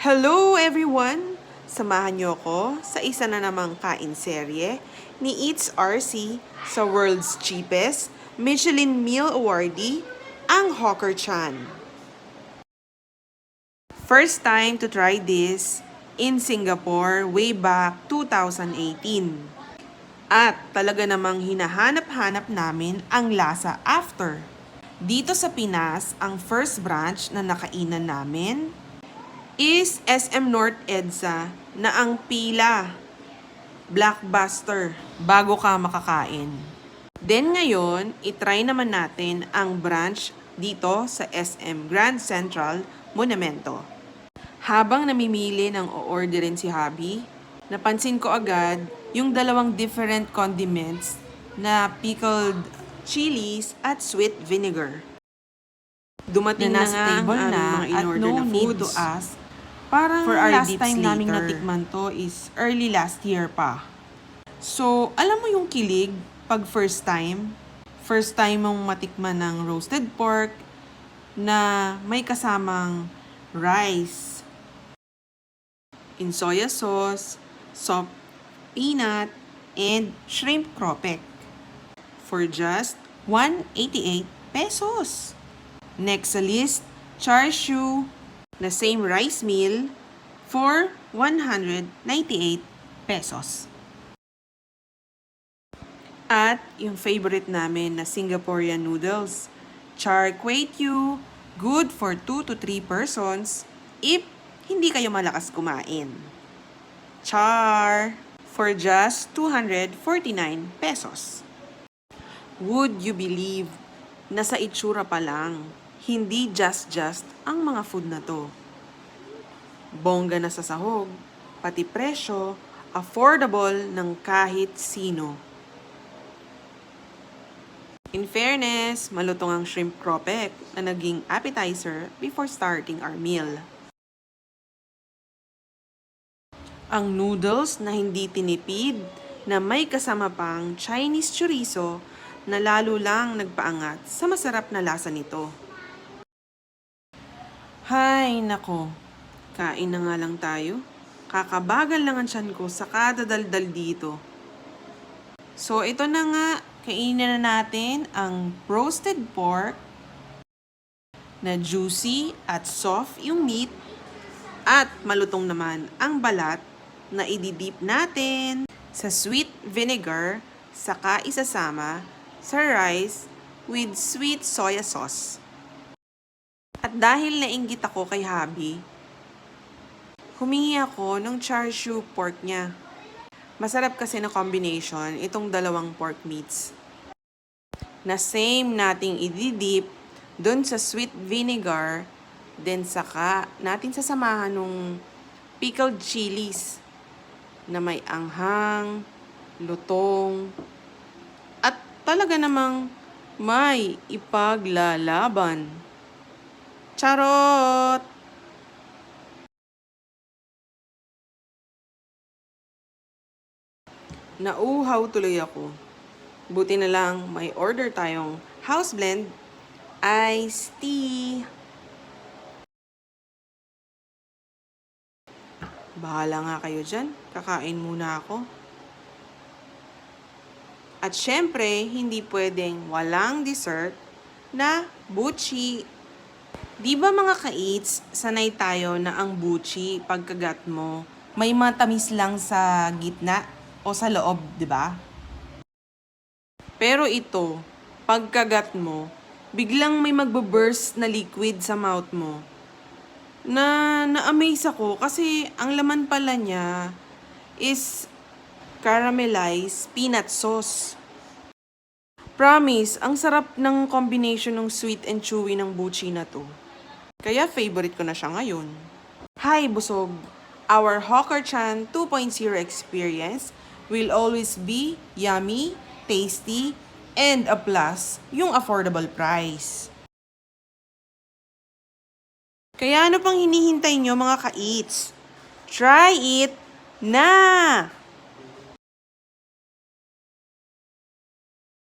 Hello everyone! Samahan niyo ko sa isa na namang kain serye ni Eats RC sa World's Cheapest Michelin Meal Awardee, ang Hawker Chan. First time to try this in Singapore way back 2018. At talaga namang hinahanap-hanap namin ang lasa after. Dito sa Pinas, ang first branch na nakainan namin is SM North EDSA na ang pila, blockbuster, bago ka makakain. Then ngayon, itry naman natin ang branch dito sa SM Grand Central Monumento. Habang namimili ng o-orderin si Hubby, napansin ko agad yung dalawang different condiments na pickled chilies at sweet vinegar. Dumating na nga table na at no need to ask. Parang for our last time naming natikman to is early last year pa. So, alam mo yung kilig pag first time? First time mong matikman ng roasted pork na may kasamang rice in soya sauce, soft peanut, and shrimp cropek for just 188 pesos. Next sa list, char siu na same rice meal for 198 pesos. At yung favorite namin na Singaporean noodles, char kway teow, good for 2 to 3 persons if hindi kayo malakas kumain. Char for just 249 pesos. Would you believe na sa itsura pa lang, hindi just ang mga food na to. Bongga na sa sahog, pati presyo, affordable ng kahit sino. In fairness, malutong ang shrimp cropek na naging appetizer before starting our meal. Ang noodles na hindi tinipid na may kasama pang Chinese chorizo na lalo lang nagpaangat sa masarap na lasa nito. Hay, nako. Kain na nga lang tayo. Kakabagal lang ang tiyan ko sa kadadaldal dito. So, ito na nga. Kainin na natin ang roasted pork na juicy at soft yung meat at malutong naman ang balat na ididip natin sa sweet vinegar saka isasama sa rice with sweet soya sauce. At dahil nainggit ako kay Hubby, humingi ako ng char siu pork niya. Masarap kasi na combination itong dalawang pork meats. Na same nating ididip dun sa sweet vinegar, then saka natin sasamahan ng pickled chilies na may anghang, lutong, at talaga namang may ipaglalaban. Charot! Nauhaw tuloy ako. Buti na lang may order tayong house blend iced tea. Bahala nga kayo dyan. Kakain muna ako. At syempre, hindi pwedeng walang dessert na buchi. Di ba mga ka-eats, sanay tayo na ang buchi pagkagat mo, may matamis lang sa gitna o sa loob, di ba? Pero ito, pagkagat mo, biglang may magbaburst na liquid sa mouth mo. Na-amaze ako kasi ang laman pala niya is caramelized peanut sauce. Promise, ang sarap ng combination ng sweet and chewy ng buchi na to. Kaya favorite ko na siya ngayon. Hi, busog! Our Hawker Chan 2.0 experience will always be yummy, tasty, and a plus yung affordable price. Kaya ano pang hinihintay nyo mga ka-eats? Try it na!